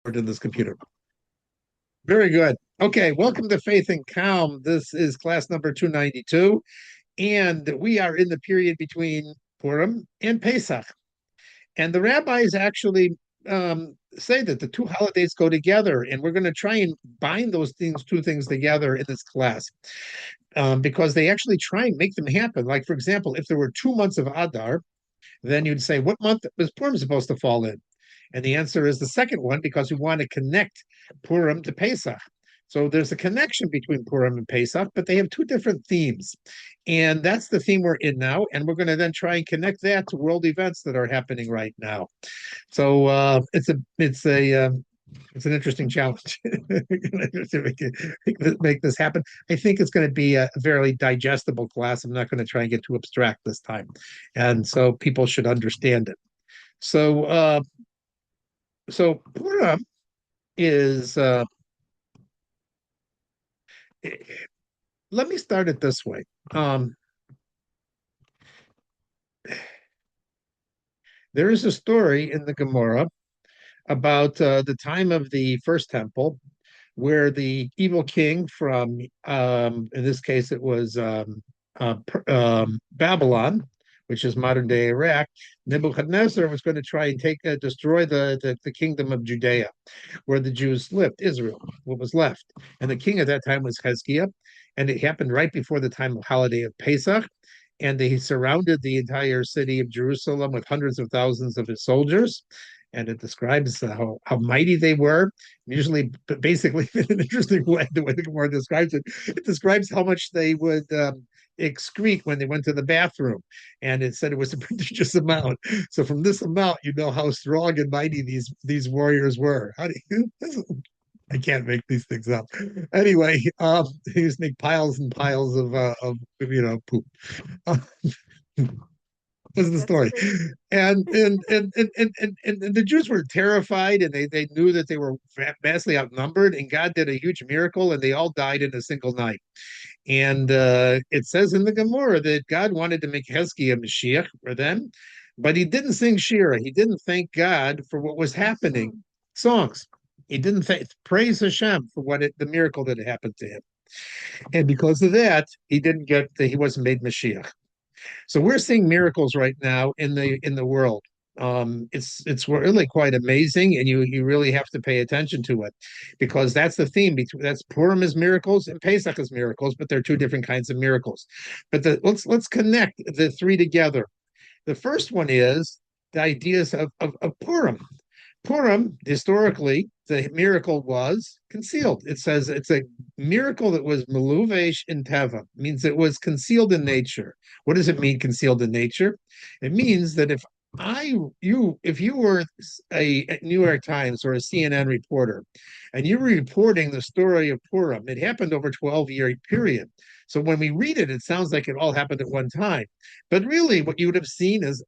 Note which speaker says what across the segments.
Speaker 1: in this computer. Very good. Okay, welcome to Faith and Calm. This is class number 292, and we are in the period between Purim and Pesach. And the rabbis actually say that the two holidays go together, and we're going to try and bind those two things together in this class because they actually try and make them happen. Like, for example, if there were 2 months of Adar, then you'd say, what month was Purim supposed to fall in? And the answer is the second one because we want to connect Purim to Pesach. So there's a connection between Purim and Pesach, but they have two different themes. And that's the theme we're in now. And we're going to then try and connect that to world events that are happening right now. So it's an interesting challenge to make this happen. I think it's going to be a very digestible class. I'm not going to try and get too abstract this time. And so people should understand it. So Purim is let me start it this way. There is a story in the Gemara about the time of the first temple, where the evil king from, in this case, it was Babylon, which is modern day Iraq. Nebuchadnezzar was going to try and destroy the kingdom of Judea, where the Jews lived, Israel, what was left. And the king at that time was Hezekiah. And it happened right before the time of holiday of Pesach. And they surrounded the entire city of Jerusalem with hundreds of thousands of his soldiers. And it describes how mighty they were. Usually, but basically, in an interesting way, the way the Gemara describes it, it describes how much they would excrete when they went to the bathroom. And it said it was a prodigious amount. So from this amount, you know how strong and mighty these warriors were. How do you? I can't make these things up. Anyway, they used to make piles and piles of poop. Uh, was the story. And the Jews were terrified, and they knew that they were vastly outnumbered, and God did a huge miracle, and they all died in a single night. And it says in the Gemara that God wanted to make Hezekiah Mashiach for them, but he didn't sing Shira. He didn't thank God for what was happening. Songs. He didn't praise Hashem for the miracle that had happened to him. And because of that, he wasn't made Mashiach. So we're seeing miracles right now in the world. It's really quite amazing, and you really have to pay attention to it because that's the theme. That's Purim is miracles and Pesach is miracles, but they're two different kinds of miracles. But let's connect the three together. The first one is the ideas of Purim. Purim, historically, the miracle was concealed. It says it's a miracle that was meluvesh in teva, means it was concealed in nature. What does it mean, concealed in nature? It means that if you were a New York Times or a CNN reporter, and you were reporting the story of Purim, it happened over a 12-year period. So when we read it, it sounds like it all happened at one time. But really, what you would have seen is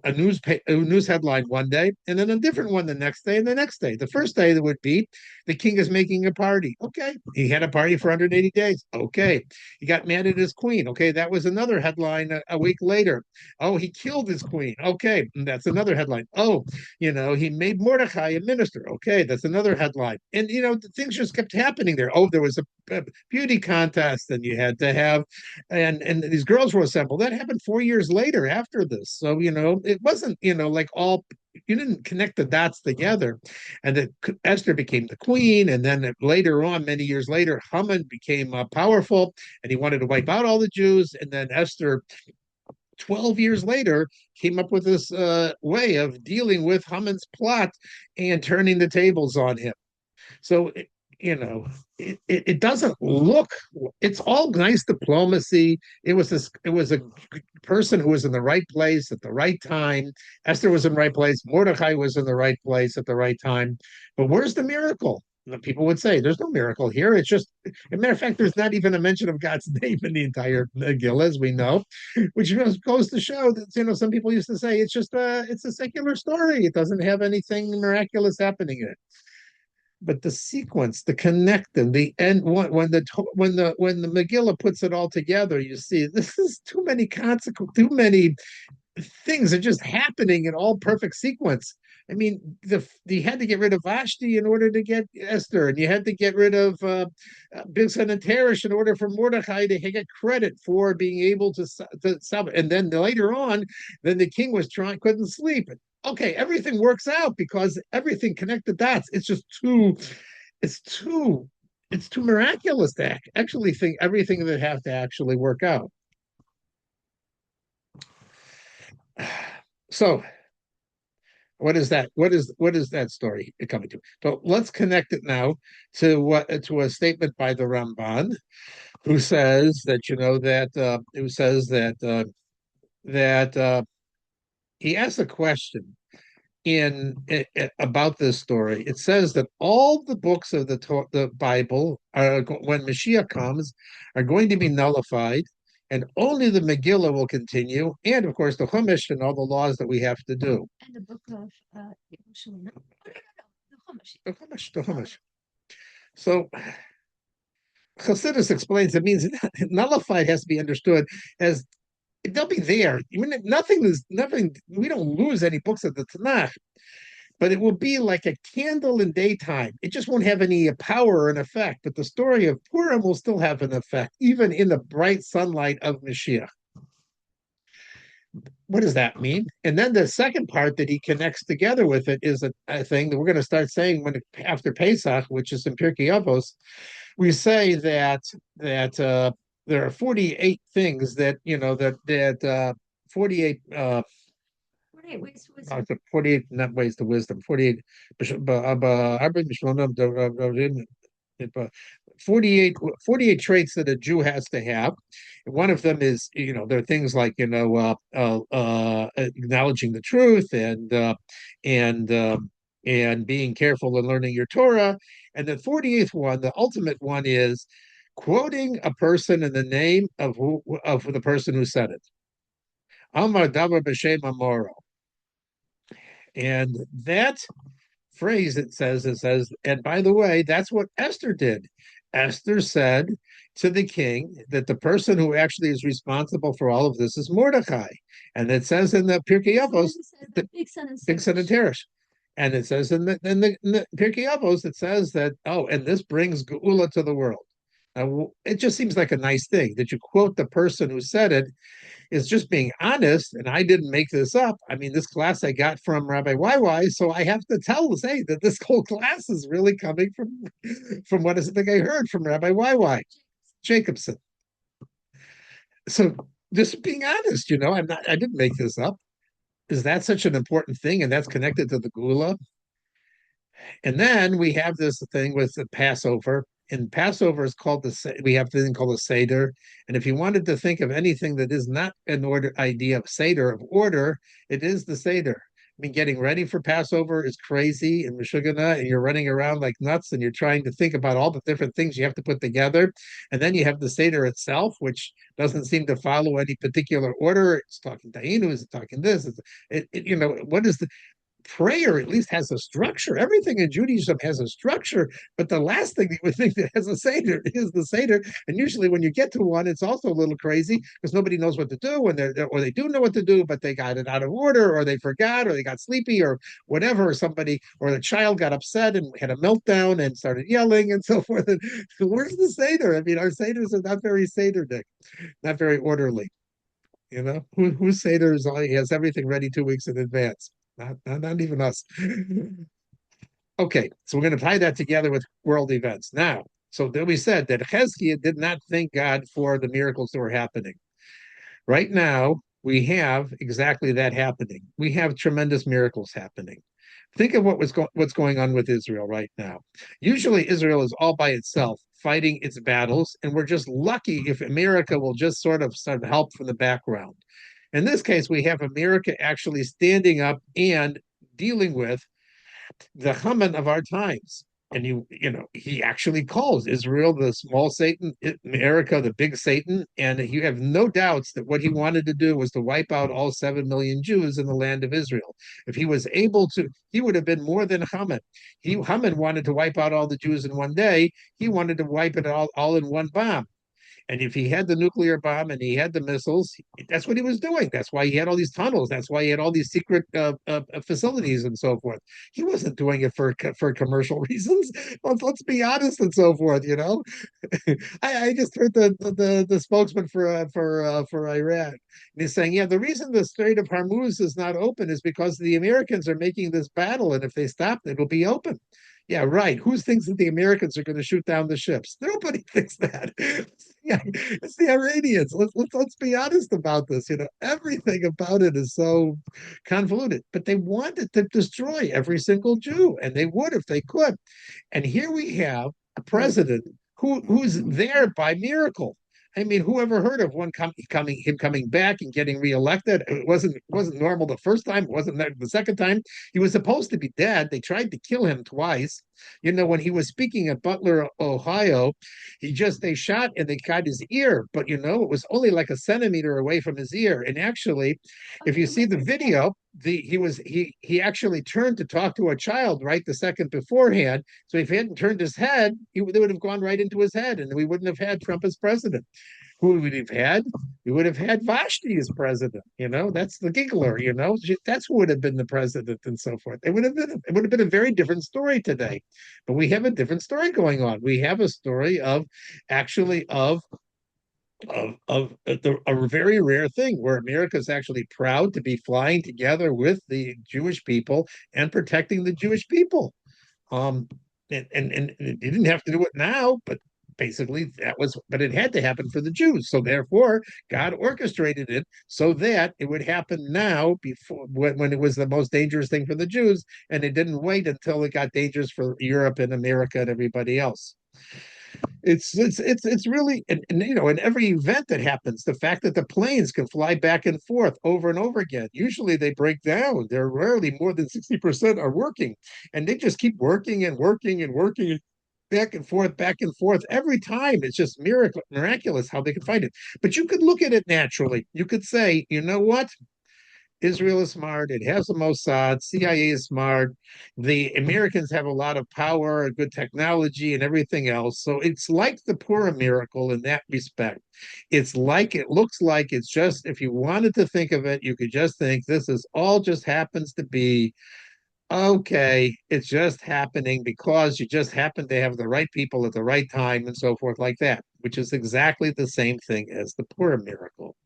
Speaker 1: a news headline one day, and then a different one the next day, and the next day. The first day that would be the king is making a party. Okay, he had a party for 180 days. Okay, he got mad at his queen. Okay, that was another headline a week later. Oh, he killed his queen. Okay, that's another headline. Oh, he made Mordecai a minister. Okay, that's another headline. And things just kept happening there. Oh, there was a beauty contest, and you had to have, and these girls were assembled. That happened 4 years later after this. So it wasn't like all, you didn't connect the dots together. And that Esther became the queen, and then later on, many years later, Haman became powerful, and he wanted to wipe out all the Jews. And then Esther, 12 years later, came up with this way of dealing with Haman's plot and turning the tables on him. So it doesn't look, it's all nice diplomacy. It was a person who was in the right place at the right time. Esther was in the right place. Mordecai was in the right place at the right time. But where's the miracle? People would say there's no miracle here. It's just, as a matter of fact, there's not even a mention of God's name in the entire Megillah, as we know, which goes to show that some people used to say it's a secular story. It doesn't have anything miraculous happening in it. But the sequence, the connecting, the end, when the Megillah puts it all together, you see this is too many consequences, too many things are just happening in all perfect sequence. I mean, you had to get rid of Vashti in order to get Esther, and you had to get rid of Bigsan and Teresh in order for Mordecai to get credit for being able to stop it. And then later on, then the king was trying, couldn't sleep. Okay, everything works out because everything connected dots. It's too, it's too miraculous to actually think everything that have to actually work out. So what is that story coming to? So let's connect it now to a statement by the Ramban, who says that that he asks a question about this story. It says that all the books of the Bible are, when Mashiach comes, are going to be nullified, and only the Megillah will continue, and of course the Chumash and all the laws that we have to do.
Speaker 2: And the book of Yerushalayim. No, no, the Chumash.
Speaker 1: The Chumash. So Chassidus explains it means nullified has to be understood as they'll be there. Nothing. We don't lose any books of the Tanakh, but it will be like a candle in daytime. It just won't have any power or an effect. But the story of Purim will still have an effect, even in the bright sunlight of Mashiach. What does that mean? And then the second part that he connects together with it is a thing that we're going to start saying after Pesach, which is in Pirkei Avos. We say that there are 48 things that 48
Speaker 2: ways to wisdom.
Speaker 1: 48 not ways to wisdom. 48 48 traits that a Jew has to have. One of them is, there are things like, acknowledging the truth and and being careful in learning your Torah. And the 48th one, the ultimate one, is quoting a person in the name of the person who said it. Amar davar b'shem amoro. And that phrase, it says, and by the way, that's what Esther did. Esther said to the king that the person who actually is responsible for all of this is Mordecai. And it says in the Pirkei Avos,
Speaker 2: the Bigsan
Speaker 1: and Teresh. And it says in the Pirkei Avos, it says that, and this brings Geula to the world. Now, it just seems like a nice thing that you quote the person who said it, is just being honest, and I didn't make this up. I mean, this class I got from Rabbi YY, so I have to say that this whole class is really coming from what is the thing I heard from Rabbi YY Jacobson. So just being honest, I didn't make this up. Is that such an important thing? And that's connected to the Gula. And then we have this thing with the Passover. And Passover is called we have the thing called a Seder. And if you wanted to think of anything that is not an order idea of Seder, of order, it is the Seder. I mean, getting ready for Passover is crazy and Meshugana, and you're running around like nuts, and you're trying to think about all the different things you have to put together. And then you have the Seder itself, which doesn't seem to follow any particular order. It's talking Tainu, it's talking this. What is the prayer at least has a structure. Everything in Judaism has a structure, but the last thing you would think that has a Seder is the Seder. And usually when you get to one, it's also a little crazy because nobody knows what to do or they do know what to do, but they got it out of order or they forgot or they got sleepy or whatever, or the child got upset and had a meltdown and started yelling and so forth. And where's the Seder? I mean, our Seders are not very Seder, Nick, not very orderly. Whose Seder has everything ready 2 weeks in advance? Not even us. Okay, so we're going to tie that together with world events. Now, so then we said that Cheskia did not thank God for the miracles that were happening. Right now, we have exactly that happening. We have tremendous miracles happening. Think of what's going on with Israel right now. Usually, Israel is all by itself fighting its battles, and we're just lucky if America will just sort of help from the background. In this case, we have America actually standing up and dealing with the Haman of our times. And he actually calls Israel the small Satan, America the big Satan. And you have no doubts that what he wanted to do was to wipe out all 7 million Jews in the land of Israel. If he was able to, he would have been more than Haman. Haman wanted to wipe out all the Jews in one day. He wanted to wipe it all in one bomb. And if he had the nuclear bomb and he had the missiles, that's what he was doing. That's why he had all these tunnels. That's why he had all these secret facilities and so forth. He wasn't doing it for commercial reasons. Let's be honest and so forth. I just heard the spokesman for Iran. And he's saying, yeah, the reason the Strait of Hormuz is not open is because the Americans are making this battle, and if they stop, it'll be open. Yeah, right. Who thinks that the Americans are going to shoot down the ships? Nobody thinks that. Yeah, it's the Iranians. Let's be honest about this. Everything about it is so convoluted. But they wanted to destroy every single Jew, and they would if they could. And here we have a president who's there by miracle. I mean, who ever heard of him coming back and getting reelected? It wasn't normal the first time. It wasn't the second time. He was supposed to be dead. They tried to kill him twice. When he was speaking at Butler, Ohio, they shot and they got his ear, but it was only like a centimeter away from his ear. And actually, if you
Speaker 2: Okay,
Speaker 1: see
Speaker 2: what
Speaker 1: the
Speaker 2: was that?
Speaker 1: video, he actually turned to talk to a child right the second beforehand. So if he hadn't turned his head, they would have gone right into his head, and we wouldn't have had Trump as president. Who would we have had? We would have had Vashti as president. That's the giggler. That's who would have been the president and so forth. It would have been a very different story today, but we have a different story going on. We have a story of actually a very rare thing where America is actually proud to be flying together with the Jewish people and protecting the Jewish people. Um, and it didn't have to do it now, but basically but it had to happen for the Jews. So therefore, God orchestrated it so that it would happen now before when it was the most dangerous thing for the Jews, and it didn't wait until it got dangerous for Europe and America and everybody else. It's really and in every event that happens, the fact that the planes can fly back and forth over and over again. Usually they break down. They're rarely more than 60% are working, and they just keep working and working and working back and forth every time. It's just miraculous how they can find it. But you could look at it naturally. You could say, you know what? Israel is smart. It has the Mossad. CIA is smart. The Americans have a lot of power and good technology and everything else. So it's like the Purim miracle in that respect. It looks like it's just, if you wanted to think of it, you could just think this is all just happens to be okay. It's just happening because you just happen to have the right people at the right time and so forth, like that, which is exactly the same thing as the Purim miracle.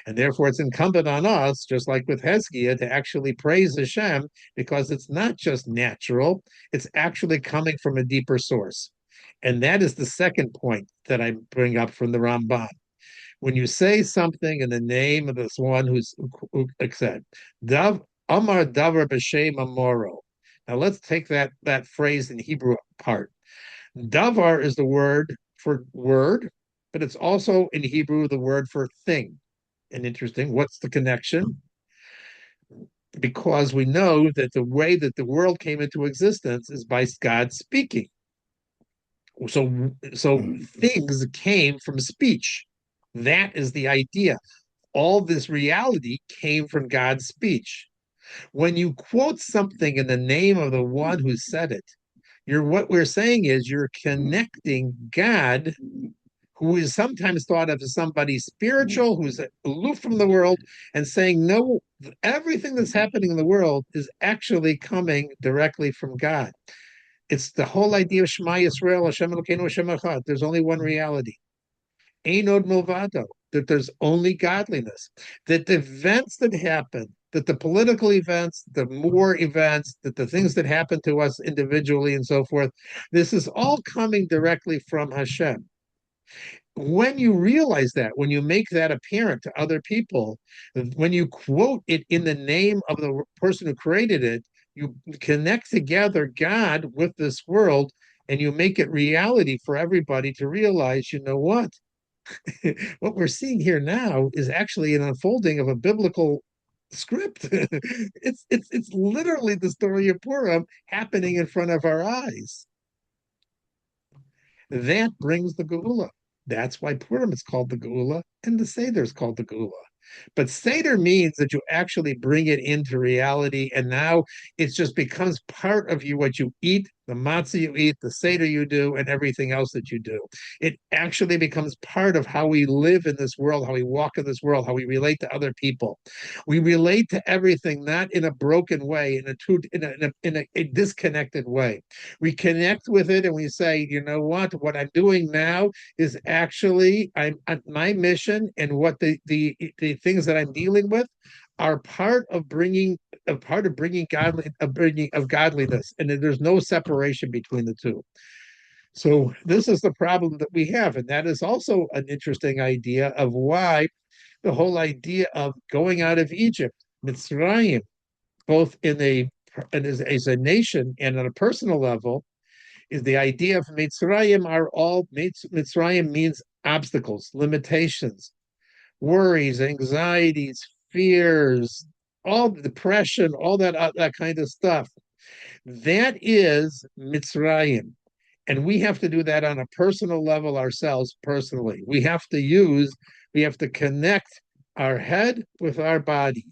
Speaker 1: And therefore, it's incumbent on us, just like with Hezkiah, to actually praise Hashem because it's not just natural, it's actually coming from a deeper source. And that is the second point that I bring up from the Ramban. When you say something in the name of this one who said, Dav Amar Davar B'Shem Amoro. Now let's take that phrase in Hebrew apart. Davar is the word for word, but it's also in Hebrew the word for thing. And interesting, what's the connection? Because we know that the way that the world came into existence is by God speaking. So things came from speech. That is the idea. All this reality came from God's speech. When you quote something in the name of the one who said it, what we're saying is you're connecting God, who is sometimes thought of as somebody spiritual, who's aloof from the world, and saying, no, everything that's happening in the world is actually coming directly from God. It's the whole idea of Shema Yisrael, Hashem Elokeinu, Hashem Echad. There's only one reality. Einod Milvado, that there's only godliness. That the events that happen, that the political events, the war events, that the things that happen to us individually and so forth, this is all coming directly from Hashem. When you realize that, when you make that apparent to other people, when you quote it in the name of the person who created it, you connect together God with this world and you make it reality for everybody to realize, you know what? What we're seeing here now is actually an unfolding of a biblical script. It's literally the story of Purim happening in front of our eyes. That brings the Geula. That's why Purim is called the Geula and the Seder is called the Geula. But Seder means that you actually bring it into reality, and now it just becomes part of you, what you eat, the matzah you eat, the seder you do, and everything else that you do. It actually becomes part of how we live in this world, how we walk in this world, how we relate to other people. We relate to everything not in a broken way, in a disconnected way. We connect with it and we say, you know what I'm doing now is actually my mission, and what the things that I'm dealing with are part of bringing godliness, and there's no separation between the two. So this is the problem that we have, and that is also an interesting idea of why the whole idea of going out of Egypt, Mitzrayim, both in a and as a nation and on a personal level, is the idea of Mitzrayim are all Mitzrayim means obstacles, limitations, worries, anxieties, fears, all the depression, all that kind of stuff. That is Mitzrayim. And we have to do that on a personal level ourselves, personally. We have to connect our head with our body.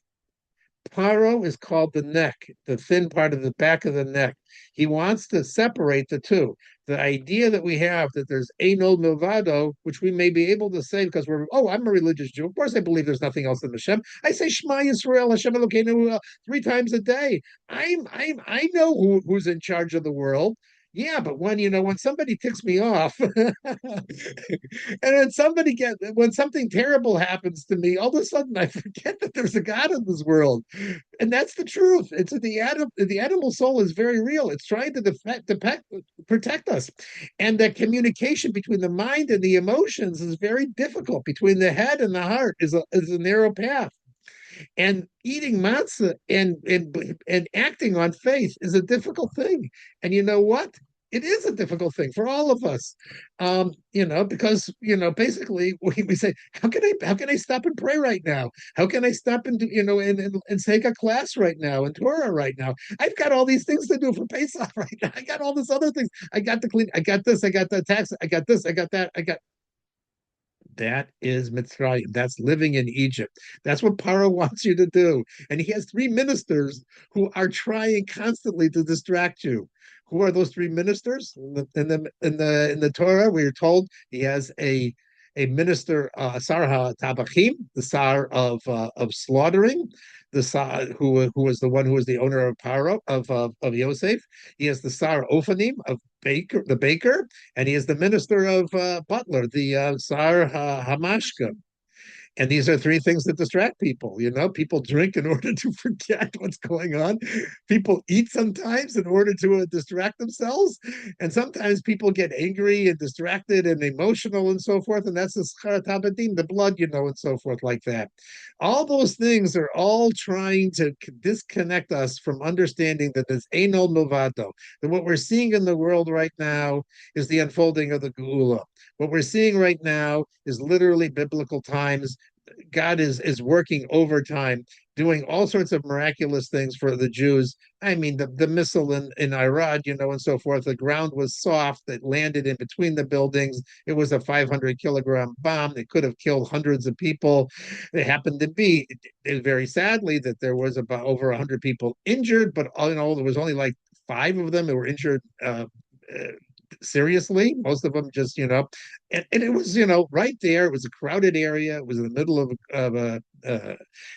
Speaker 1: Paro is called the neck, the thin part of the back of the neck. He wants to separate the two. The idea that we have that there's anol milvado, which we may be able to say because I'm a religious Jew. Of course, I believe there's nothing else than Hashem. I say Shema Yisrael, Hashem Elokeinu 3 times a day. I know who's in charge of the world. Yeah, but when somebody ticks me off, and when something terrible happens to me, all of a sudden I forget that there's a God in this world, and that's the truth. It's the animal soul is very real. It's trying to protect us, and that communication between the mind and the emotions is very difficult. Between the head and the heart is a narrow path. And eating matzah and acting on faith is a difficult thing. And you know what? It is a difficult thing for all of us, because basically we say, how can I stop and pray right now? How can I stop and do, and take a class right now and Torah right now? I've got all these things to do for Pesach right now. I got all this other things. I got to clean. I got this. I got the tax. I got this. I got that. I got that is Mitzrayim. That's living in Egypt. That's what Paro wants you to do. And he has 3 ministers who are trying constantly to distract you. Who are those 3 ministers? In the Torah, we are told he has a minister, Sar HaTabachim, the Sar of slaughtering, the Sar who was the one who was the owner of Paro of Yosef. He has the Sar Ophanim of the baker, and he is the minister of butler, the Sar Hamashka. And these are 3 things that distract people. People drink in order to forget what's going on. People eat sometimes in order to distract themselves. And sometimes people get angry and distracted and emotional and so forth. And that's the schar the blood, and so forth like that. All those things are all trying to disconnect us from understanding that there's anol milvato. That what we're seeing in the world right now is the unfolding of the Geula. What we're seeing right now is literally biblical times. God is working overtime, doing all sorts of miraculous things for the Jews. I mean, the missile in Iraq, and so forth. The ground was soft. It landed in between the buildings. It was a 500-kilogram bomb. It could have killed hundreds of people. It happened to be, very sadly, that there was about over 100 people injured, but all in all, there was only like 5 of them that were injured seriously. Most of them just, and it was, right there. It was a crowded area. It was in the middle of a.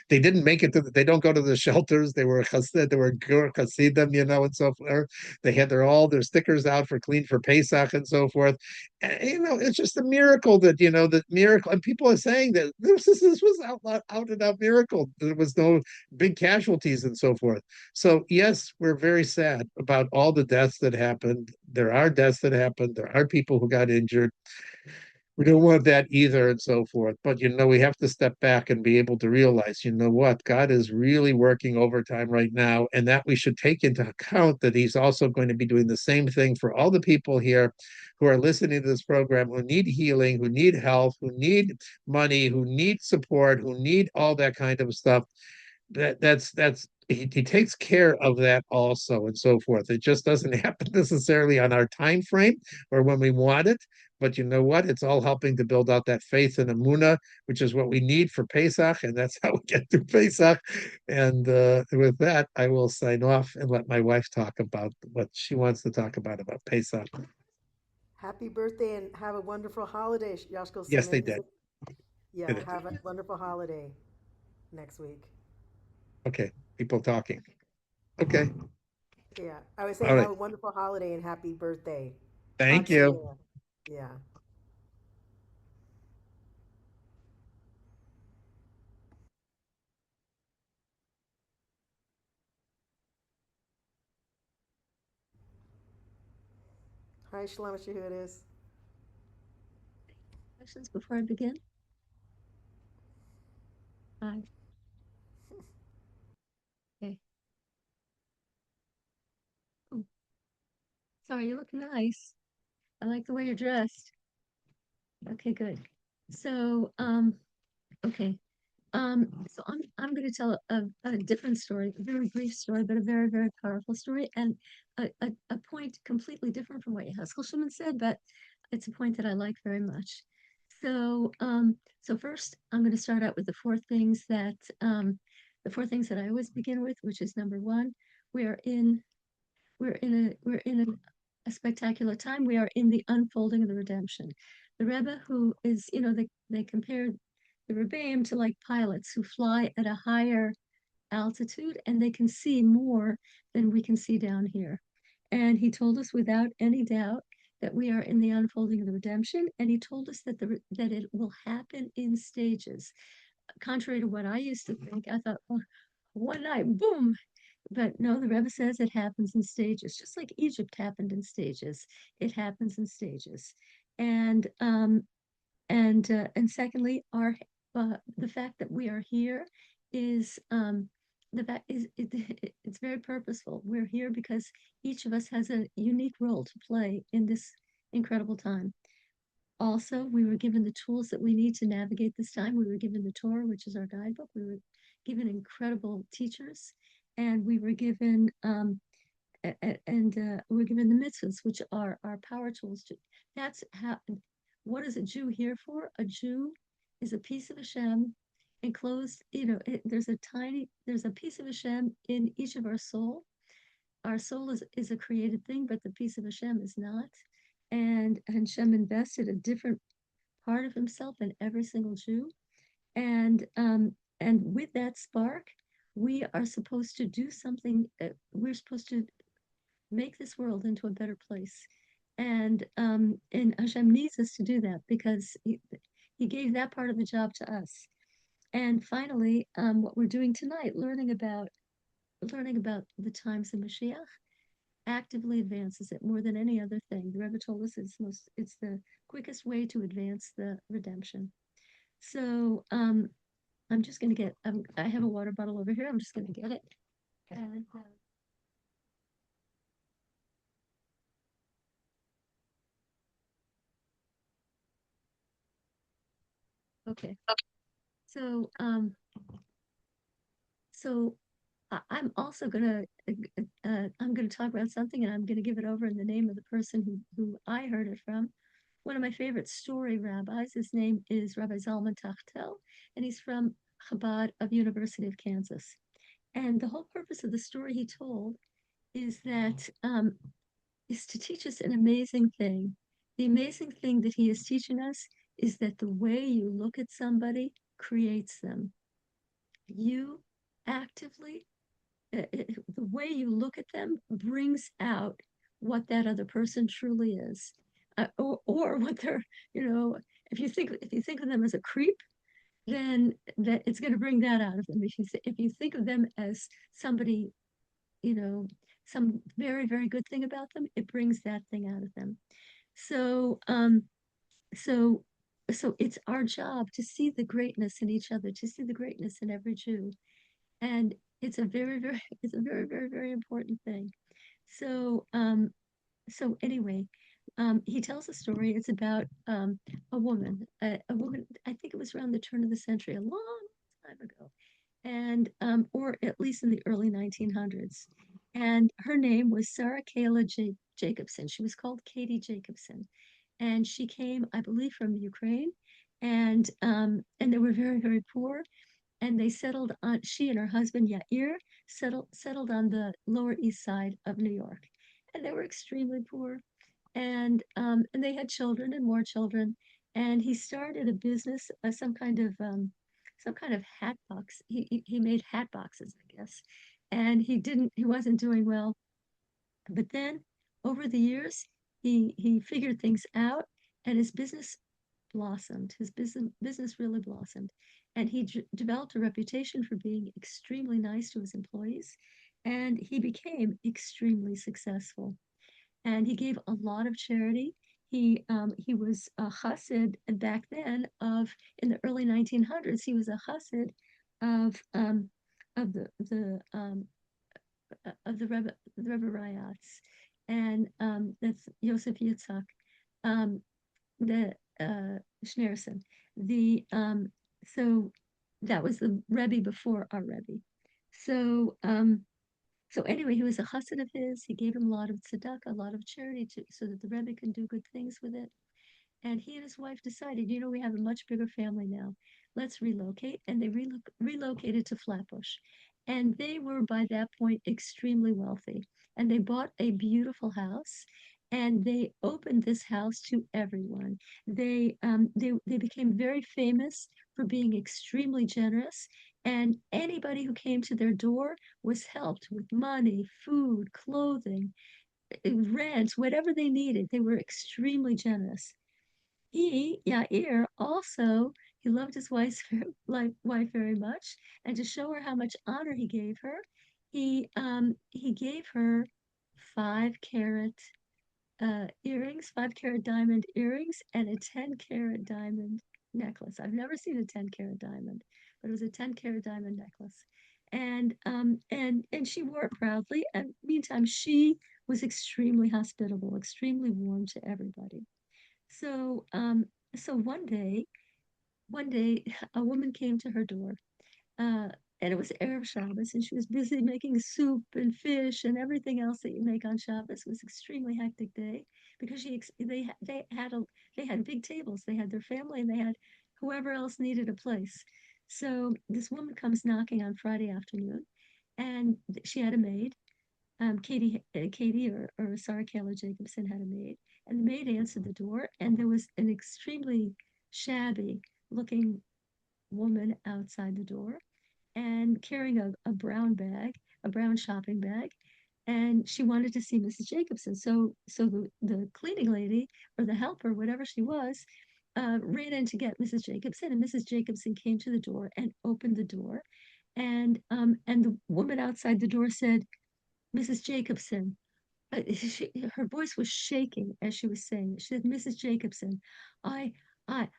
Speaker 1: They didn't make it they don't go to the shelters. They were chassid, they were gur chassidim, and so forth. They had all their stickers out for clean for Pesach and so forth. And, it's just a miracle that miracle. And people are saying that this was out and out miracle. There was no big casualties and so forth. So yes, we're very sad about all the deaths that happened. There are deaths that happened. There are people who got injured. We don't want that either and so forth. But, we have to step back and be able to realize, what? God is really working overtime right now, and that we should take into account that he's also going to be doing the same thing for all the people here who are listening to this program, who need healing, who need health, who need money, who need support, who need all that kind of stuff. That's he takes care of that also and so forth. It just doesn't happen necessarily on our time frame or when we want it, But you know what? It's all helping to build out that faith and Amuna, which is what we need for Pesach, and that's how we get through Pesach. And with that, I will sign off and let my wife talk about what she wants to talk about Pesach.
Speaker 3: Happy birthday and have a wonderful holiday, Yashko
Speaker 1: Yes,
Speaker 3: Sana.
Speaker 1: they did. Did
Speaker 3: Yeah,
Speaker 1: it.
Speaker 3: have a wonderful holiday next week.
Speaker 1: Okay, people talking. Okay,
Speaker 3: Yeah, I was
Speaker 1: all
Speaker 3: saying
Speaker 1: right.
Speaker 3: have a wonderful holiday and happy birthday.
Speaker 1: Thank
Speaker 3: Hag
Speaker 1: you.
Speaker 3: Sameach. Yeah. Hi, Shalom Shehudis.
Speaker 2: Questions before I begin? Hi. Okay. Oh, sorry, you look nice. I like the way you're dressed. Okay, good. So, okay. So I'm going to tell a different story, a very brief story, but a very, very powerful story, and a point completely different from what Haskell Shimon said, but it's a point that I like very much. So first, I'm going to start out with the four things that I always begin with, which is number one, we are in we're in a spectacular time. We are in the unfolding of the redemption. The Rebbe, who is, they compared the Rebbeim to like pilots who fly at a higher altitude and they can see more than we can see down here. And he told us without any doubt that we are in the unfolding of the redemption, and he told us that it will happen in stages. Contrary to what I used to think, I thought, oh, one night, boom, but no, the Rebbe says it happens in stages, just like Egypt happened in stages. It happens in stages, and secondly, our the fact that we are here is the fact is it's very purposeful. We're here because each of us has a unique role to play in this incredible time. Also, we were given the tools that we need to navigate this time. We were given the Torah, which is our guidebook. We were given incredible teachers, and we were given we're given the mitzvahs, which are our power tools. That's how. What is a Jew here for? A Jew is a piece of Hashem enclosed. There's a piece of Hashem in each of our soul. Our soul is a created thing, but the piece of Hashem is not. And Hashem invested a different part of himself in every single Jew. And with that spark, we are supposed to do something. We're supposed to make this world into a better place. And Hashem needs us to do that because he gave that part of the job to us. And finally, what we're doing tonight, learning about the times of Mashiach, actively advances it more than any other thing. The Rebbe told us it's the quickest way to advance the redemption. So I'm just going to get. I have a water bottle over here. I'm just going to get it. And okay. So so I'm also gonna I'm gonna talk about something, and I'm gonna give it over in the name of the person who I heard it from. One of my favorite story rabbis. His name is Rabbi Zalman Tachtel, and he's from Chabad of University of Kansas. And the whole purpose of the story he told is that is to teach us an amazing thing. The amazing thing that he is teaching us is that the way you look at somebody creates them. You actively the way you look at them brings out what that other person truly is, or what they're, you know, if you think of them as a creep, then that it's going to bring that out of them. If you think of them as somebody, you know, some very very good thing about them, it brings that thing out of them. So so so it's our job to see the greatness in each other, to see the greatness in every Jew, and it's a very very important thing. So anyway, he tells a story. It's about a woman. I think it was around the turn of the century, a long time ago, and or at least in the early 1900s. And her name was Sarah Kayla Jacobson. She was called Katie Jacobson, and she came, I believe, from Ukraine, and they were very, very poor, and they settled on she and her husband Yair settled on the Lower East Side of New York, and they were extremely poor, and they had children and more children, and he started a business, some kind of hat box. He made hat boxes, I guess, and he wasn't doing well, but then over the years he figured things out, and his business blossomed. His business really blossomed, and he developed a reputation for being extremely nice to his employees, and he became extremely successful. And he gave a lot of charity. He was a chassid back then of in the early 1900s. He was a chassid of the Rebbe Rayatz, and that's Yosef Yitzhak, um, the Schneerson. The So that was the Rebbe before our Rebbe. So so anyway, he was a chassid of his. He gave him a lot of tzedakah, a lot of charity, so that the Rebbe can do good things with it. And he and his wife decided, we have a much bigger family now. Let's relocate. And they relocated to Flatbush. And they were by that point extremely wealthy. And they bought a beautiful house, and they opened this house to everyone. They became very famous for being extremely generous. And anybody who came to their door was helped with money, food, clothing, rent, whatever they needed. They were extremely generous. Yair, also, he loved his wife very much, and to show her how much honor he gave her, he gave her 5 carat earrings, 5 carat diamond earrings, and a 10 carat diamond necklace. I've never seen a 10 carat diamond, but it was a 10 carat diamond necklace, and she wore it proudly. And meantime, she was extremely hospitable, extremely warm to everybody. So, so one day, a woman came to her door, uh, and it was Erev Shabbos, and she was busy making soup and fish and everything else that you make on Shabbos. It was an extremely hectic day because they had big tables. They had their family, and they had whoever else needed a place. So this woman comes knocking on Friday afternoon, and she had a maid, Katie or Sarah Keller Jacobson had a maid, and the maid answered the door, and there was an extremely shabby looking woman outside the door and carrying a brown bag, a brown shopping bag, and she wanted to see Mrs. Jacobson. So the cleaning lady or the helper, whatever she was, ran in to get Mrs. Jacobson, and Mrs. Jacobson came to the door and opened the door, and the woman outside the door said, "Mrs. Jacobson." Her voice was shaking as she was saying it. She said, "Mrs. Jacobson, I, I,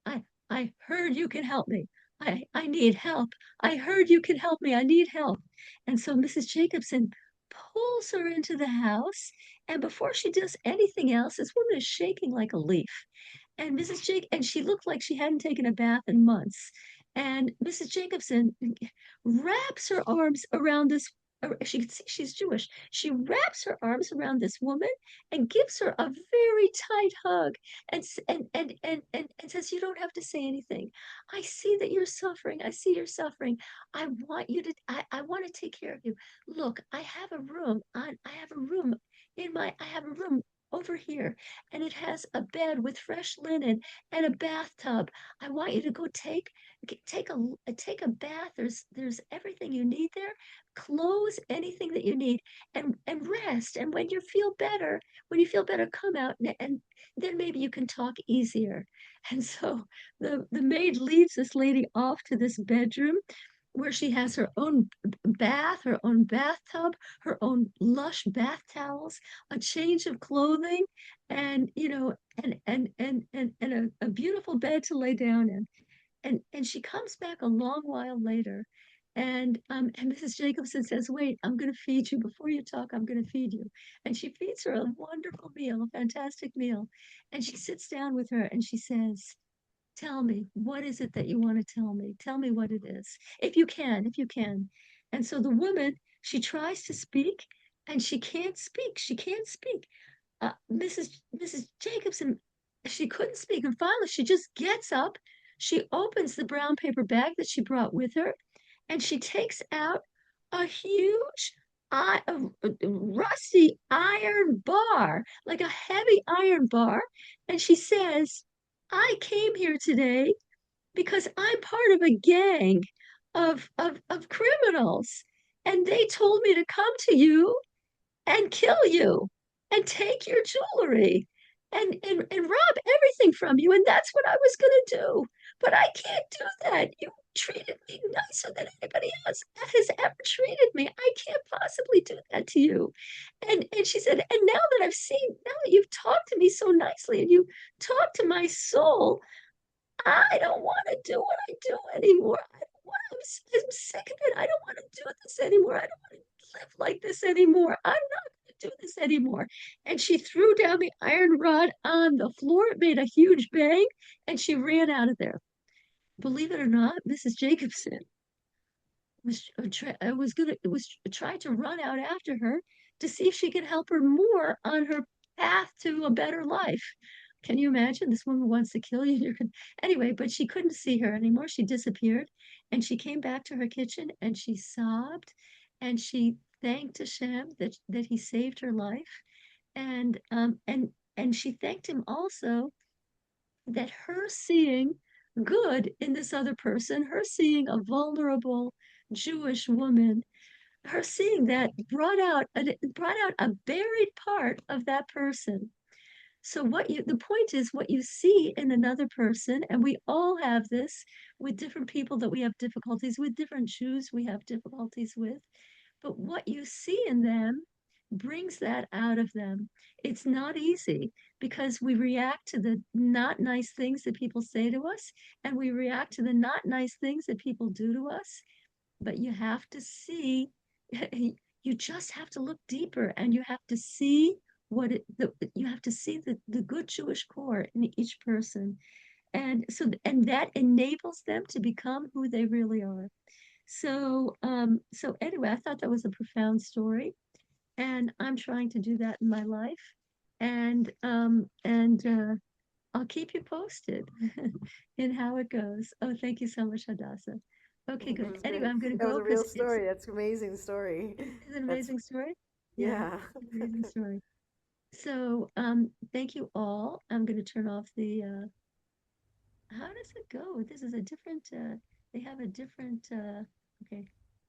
Speaker 2: I, I heard you can help me. I need help. I heard you can help me. I need help." And so Mrs. Jacobson pulls her into the house, and before she does anything else, this woman is shaking like a leaf. And she looked like she hadn't taken a bath in months. And Mrs. Jacobson wraps her arms around this. She can see she's Jewish. She wraps her arms around this woman and gives her a very tight hug, and says, "You don't have to say anything. I see that you're suffering. I see you're suffering. I want to take care of you. Look, I have a room I have a room over here, and it has a bed with fresh linen and a bathtub. I want you to go take a bath. There's everything you need there, clothes, anything that you need, and rest. And when you feel better, come out, and then maybe you can talk easier." And so the maid leads this lady off to this bedroom where she has her own bath, her own bathtub, her own lush bath towels, a change of clothing, and a beautiful bed to lay down in. And she comes back a long while later, and Mrs. Jacobson says, "Wait, I'm going to feed you. Before you talk, I'm going to feed you." And she feeds her a wonderful meal, a fantastic meal. And she sits down with her and she says, "Tell me, what is it that you want to tell me? Tell me what it is, if you can." And so the woman, she tries to speak, and she can't speak. She can't speak. Mrs. Jacobson she couldn't speak. And finally, she just gets up. She opens the brown paper bag that she brought with her, and she takes out a huge, rusty iron bar, like a heavy iron bar. And she says, I came here today because I'm part of a gang of criminals. And they told me to come to you and kill you and take your jewelry and rob everything from you. And that's what I was going to do. But I can't do that. You treated me nicer than anybody else has ever treated me. I can't possibly do that to you. And she said, and now that you've talked to me so nicely and you talked to my soul, I don't want to do what I do anymore. I don't want, I'm sick of it. I don't want to do this anymore. I don't want to live like this anymore. I'm not going to do this anymore. And she threw down the iron rod on the floor. It made a huge bang, and she ran out of there. Believe it or not, Mrs. Jacobson was trying to run out after her to see if she could help her more on her path to a better life. Can you imagine? This woman wants to kill you. Anyway, but she couldn't see her anymore. She disappeared, and she came back to her kitchen and she sobbed, and she thanked Hashem that he saved her life, and she thanked him also that her seeing good in this other person, her seeing a vulnerable Jewish woman, her seeing that brought out a buried part of that person. So the point is what you see in another person, and we all have this with different people that we have difficulties with, different Jews we have difficulties with, but what you see in them brings that out of them. It's not easy because we react to the not nice things that people say to us, and we react to the not nice things that people do to us. But you have to see, you just have to look deeper, and you have to see you have to see the good Jewish core in each person. And that enables them to become who they really are. So anyway, I thought that was a profound story, and I'm trying to do that in my life. And I'll keep you posted in how it goes. Oh, thank you so much, Hadassah. Okay,
Speaker 3: It
Speaker 2: good.
Speaker 3: was
Speaker 2: Anyway,
Speaker 3: great.
Speaker 2: I'm gonna
Speaker 3: That was
Speaker 2: go
Speaker 3: a real
Speaker 2: because it's
Speaker 3: story. That's an amazing story.
Speaker 2: an
Speaker 3: That's,
Speaker 2: amazing story. Yeah,
Speaker 3: yeah.
Speaker 2: it's an amazing story. So thank you all. I'm gonna turn off the how does it go? This is a different they have a different okay.